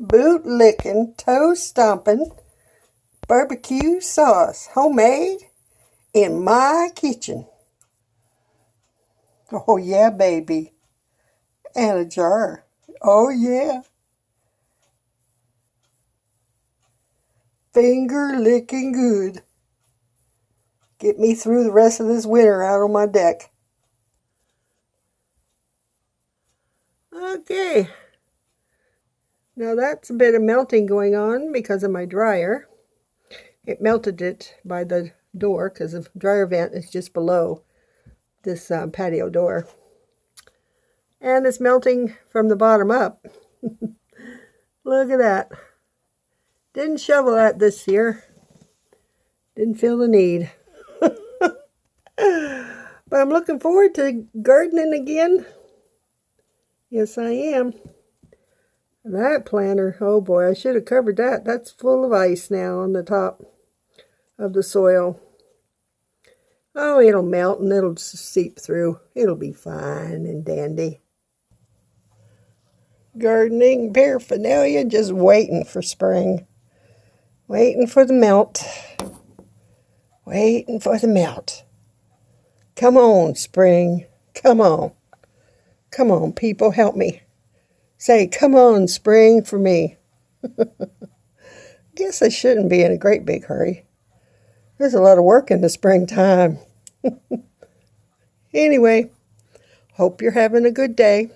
boot licking, toe stomping, BBQ sauce, homemade in my kitchen. Oh yeah, baby. And a jar. Oh yeah. Finger licking good. Get me through the rest of this winter out on my deck. Okay. Now that's a bit of melting going on because of my dryer. It melted it by the door because the dryer vent is just below this patio door. And it's melting from the bottom up. Look at that. Didn't shovel that this year. Didn't feel the need. But I'm looking forward to gardening again. Yes, I am. That planter, oh boy, I should have covered that. That's full of ice now on the top of the soil. Oh, it'll melt and it'll seep through. It'll be fine and dandy. Gardening paraphernalia, just waiting for spring. Waiting for the melt. Waiting for the melt. Come on, spring. Come on. Come on, people, help me. Say, come on, spring, for me. Guess I shouldn't be in a great big hurry. There's a lot of work in the springtime. Anyway, hope you're having a good day.